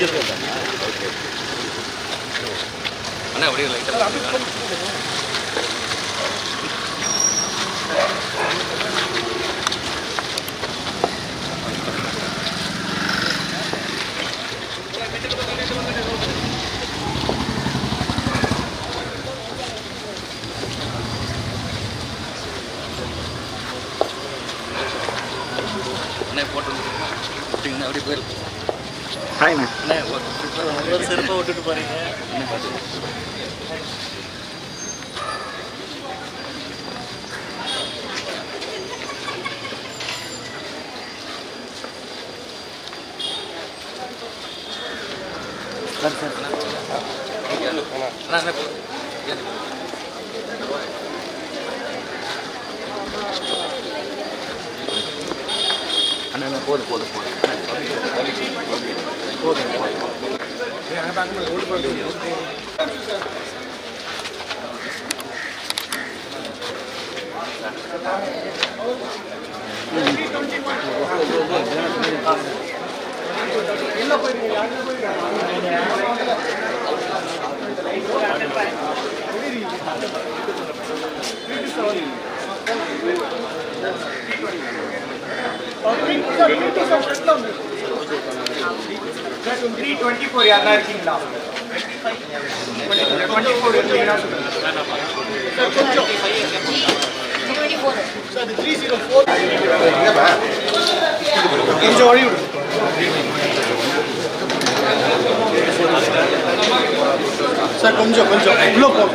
அண்ணா அப்படியே லைட்டாக அண்ணா போட்டு விட்டிங்கன்னா அப்படியே போயிருக்கும். ஹாய்ண்ணா. அண்ணா ஒரு செருப்பாக விட்டுட்டு போகிறீங்க. என்ன பார்த்து சார் சார் அண்ணா அண்ணா போதும் போதும் போதும் யாரா இருக்கீங்களா? 24 இருக்கீங்களா? கொஞ்சம் வழி விடு சார், கொஞ்சம் கொஞ்சம் உள்ள போகும்.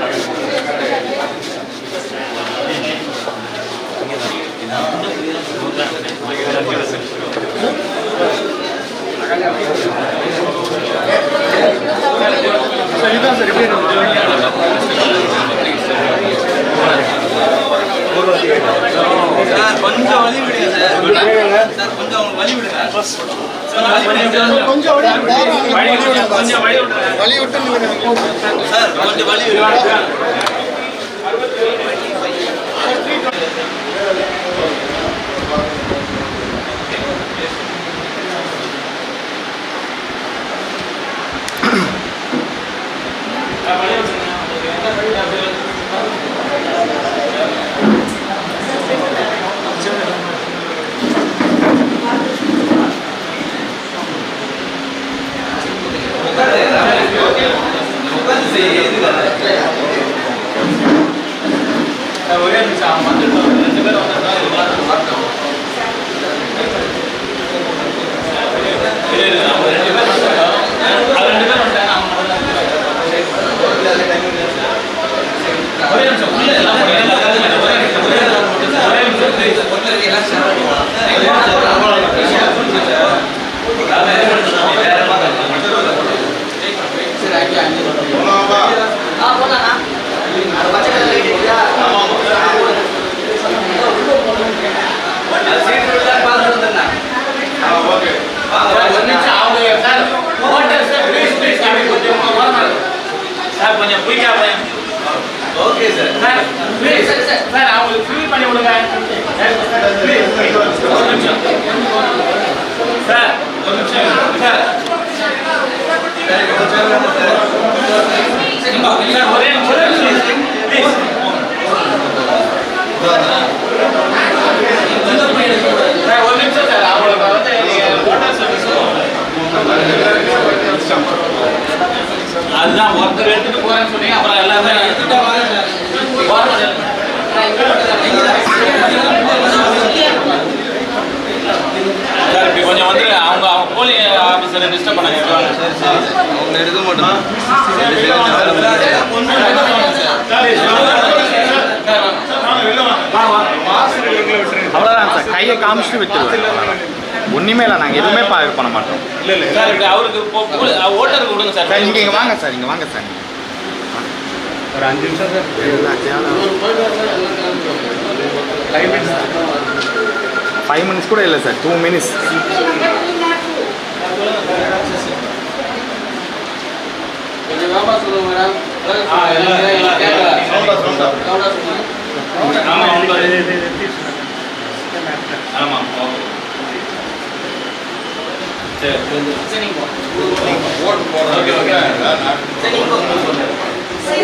சார் இதுதான் சார், எப்படி சார் கொஞ்சம் வழி விடுங்க சார். சார் கொஞ்சம் வழி விடுங்க. கொஞ்சம் வழி விட்டு சார் கொஞ்சம் வழி விடுங்க. ஒரே நிமிஷம் வந்துட்டோம். 2 பேரும் வந்தோம். கொஞ்சம் குயிக்கா okay sir. Sir please sir அவங்களுக்கு ஃப்ரீ பண்ணி விடுங்க. சார் ஒரு நிமிஷம் சார், ஒரு நிமிஷம் சார். ஒரே நிமிஷம் ப்ளீஸ். சார் ஒரு நிமிஷம் சார், அவங்களுக்கு வந்து அதுதான் ஒருத்தர் எடுத்துட்டு போறேன்னு சொன்னீங்க. அப்புறம் எல்லாமே சார் இப்படி கொஞ்சம் வந்து அவங்க போலி ஆஃபீஸரை டிஸ்டர்ப் பண்ணாங்க. அவங்க எடுக்க மாட்டோம். அவ்வளோதான் சார், கையை காமிச்சிட்டு விட்டுருவேன். ஒன்றுமே இல்லை, நாங்கள் எதுவுமே இது பண்ண மாட்டோம். இல்லை இல்லை சார், அவருக்கு ஓட்டருக்கு விடுங்க சார். சார் இங்கே வாங்க சார், இங்கே வாங்க சார். ஒரு 5 நிமிஷம் சார். 5 மினிட்ஸ் கூட இல்லை சார், 2 மினிட்ஸ். கொஞ்சம் வேகமாக சொல்லுங்க மேடம். ஆமாம். சரி ஓகே ஓகே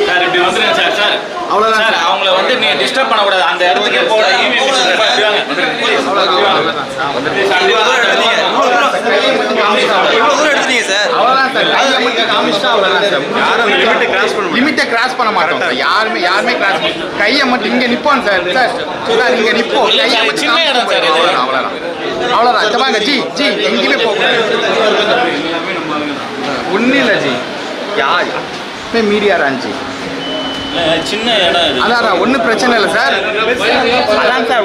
சார் இப்படி வந்துருங்க சார் சார் அவ்வளோதான் சார் அவங்கள வந்து நீங்க டிஸ்டர்ப் பண்ணக்கூடாது அந்த இடத்துக்கே போக அவ்வளோதான் சார் கையை மட்டும் காமிச்சிட்டா அவ்வளோதான் சார் யாரும் லிமிட்டை கிராஸ் பண்ண மாட்டோம் சார் யாருமே கிராஸ் பண்ண கையை மட்டும் இங்கே நிற்போம் சார் சார் இங்கே நிற்போம் கையை மட்டும் சின்ன இடம் சார் அவ்வளோதான் வாங்க ஜி எங்கேயுமே போக ஒன்றும் இல்லை ஜி யார் மீடியா ராஞ்சி சின்ன இடம் அதான் ஒன்றும் பிரச்சனை இல்லை சார் அதான் சார்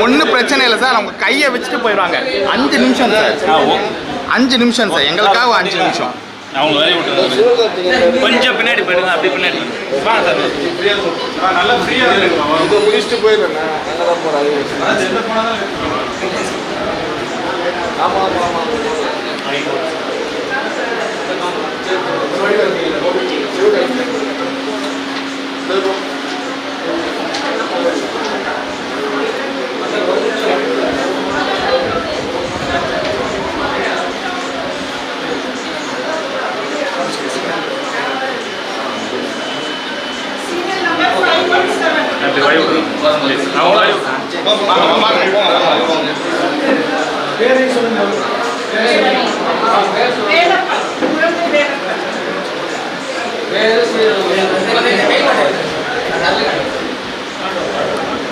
ஒன்றும் பிரச்சனை இல்லை சார் அவங்க கையை வச்சுட்டு போயிடுவாங்க 5 நிமிஷம் சார் 5 நிமிஷம் சார் எங்களுக்காக 5 நிமிஷம் அவங்க வேலையை விட்டுருவாங்க கொஞ்சம் பின்னாடி போயிடுங்க அப்படி பின்னாடி வாங்க சார் நல்லா ஃப்ரீயாக முடிச்சுட்டு போயிடுறேன் நல்லா தான் போகிறாங்க ஆமாம்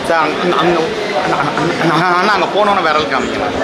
சார் அங்கே போனோன்னு விரல் காமிக்கலாம்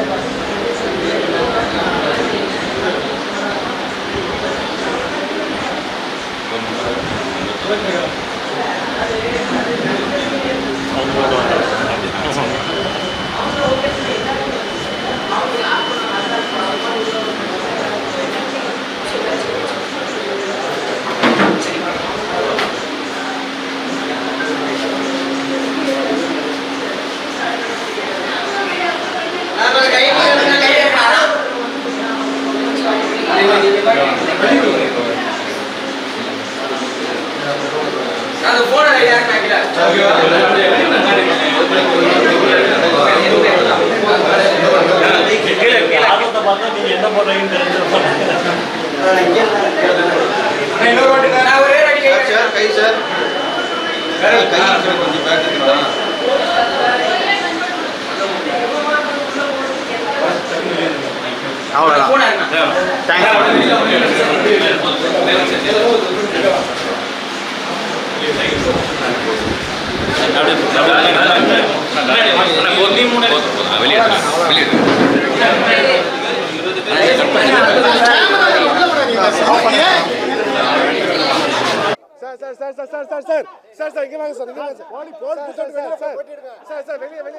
அவ்வளோதான் சார் இங்கே வாங்க சார் சார் வெளியே சார்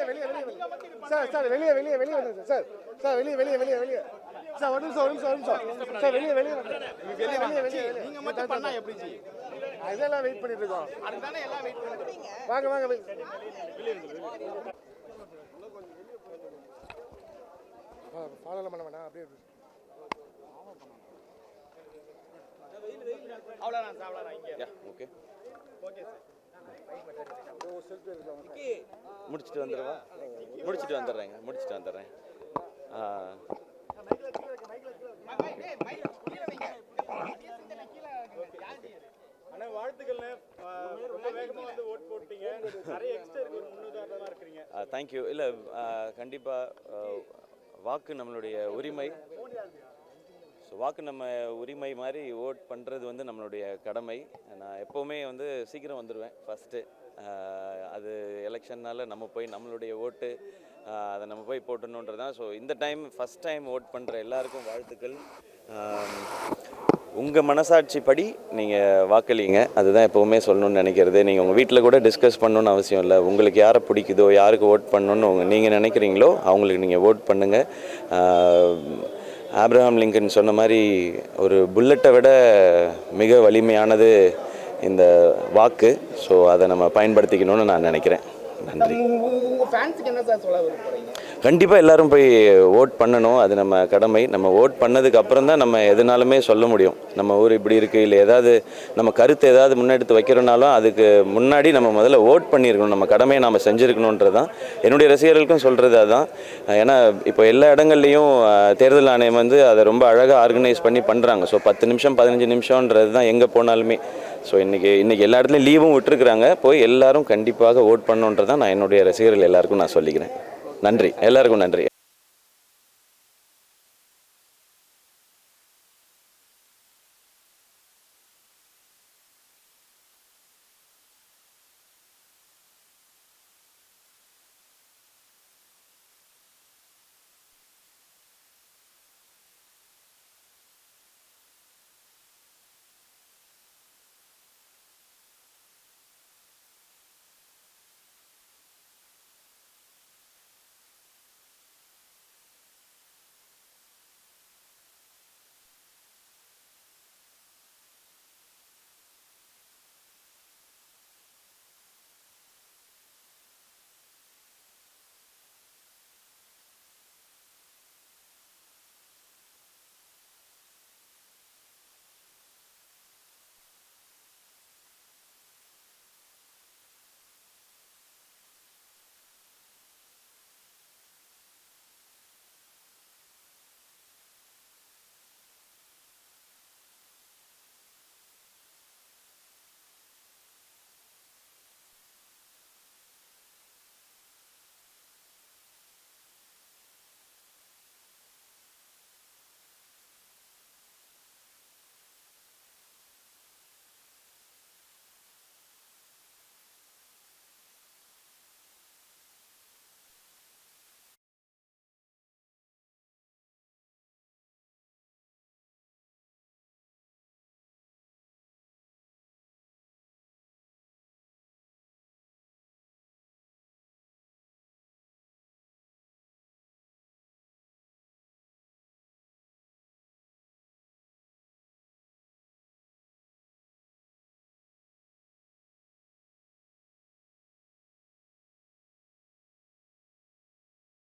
வெளியே சார் ஒரு நிமிஷம் சார் வெளியே நீங்க மட்டும் பண்ணா எப்படி ஜி அதெல்லாம் வெயிட் பண்ணிட்டு இருக்கோம் அதுதானே எல்லாம் வெயிட் பண்ணிட்டு வாங்க ஃபாலோ பண்ண வேண்டாம் அப்படியே அவ்வளோதான் சார் அவ்வளோதான் இங்கே ஓகே சார் முடிச்சுட்டு வந்துடுறேன் தேங்க்யூ. இல்லை கண்டிப்பாக வாக்கு நம்மளுடைய உரிமை. ஸோ வாக்கு நம்ம உரிமை மாதிரி ஓட் பண்ணுறது வந்து நம்மளுடைய கடமை. நான் எப்போவுமே வந்து சீக்கிரம் வந்துடுவேன் ஃபஸ்ட்டு. அது எலெக்ஷன்னால் நம்ம போய் நம்மளுடைய ஓட்டு அதை நம்ம போய் போட்டணுன்றது தான். ஸோ இந்த டைம் ஃபஸ்ட் டைம் ஓட் பண்ணுற எல்லாருக்கும் வாழ்த்துக்கள். உங்கள் மனசாட்சிப்படி நீங்கள் வாக்களிங்க, அதுதான் எப்போவுமே சொல்லணும்னு நினைக்கிறது. நீங்கள் உங்கள் வீட்டில் கூட டிஸ்கஸ் பண்ணணுன்னு அவசியம் இல்லை. உங்களுக்கு யாரை பிடிக்குதோ, யாருக்கு ஓட் பண்ணணுன்னு நீங்கள் நினைக்கிறீங்களோ அவங்களுக்கு நீங்கள் ஓட் பண்ணுங்கள். ஆப்ரஹாம் லிங்கன் சொன்ன மாதிரி ஒரு புல்லட்டை விட மிக வலிமையானது இந்த வாக்கு. ஸோ அதை நம்ம பயன்படுத்திக்கணும்னு நான் நினைக்கிறேன். நன்றி. கண்டிப்பாக எல்லாரும் போய் ஓட் பண்ணணும், அது நம்ம கடமை. நம்ம ஓட் பண்ணதுக்கு அப்புறம் தான் நம்ம எதுனாலுமே சொல்ல முடியும் நம்ம ஊர் இப்படி இருக்குது, இல்லை ஏதாவது நம்ம கருத்து ஏதாவது முன்னெடுத்து வைக்கிறனாலும் அதுக்கு முன்னாடி நம்ம முதல்ல ஓட் பண்ணியிருக்கணும், நம்ம கடமையை நாம் செஞ்சுருக்கணுன்றது தான் என்னுடைய ரசிகர்களுக்கும் சொல்கிறது. அதுதான். ஏன்னா இப்போ எல்லா இடங்கள்லையும் தேர்தல் ஆணையம் வந்து அதை ரொம்ப அழகாக ஆர்கனைஸ் பண்ணி பண்ணுறாங்க. ஸோ 10 நிமிஷம் 15 நிமிஷம்ன்றது தான் எங்கே போனாலுமே. ஸோ இன்றைக்கி எல்லா இடத்துலையும் லீவும் விட்டுருக்குறாங்க, போய் எல்லாரும் கண்டிப்பாக ஓட் பண்ணணுன்றதான் நான் என்னுடைய ரசிகர்கள் எல்லாருக்கும் நான் சொல்லிக்கிறேன். நன்றி, எல்லாருக்கும் நன்றி.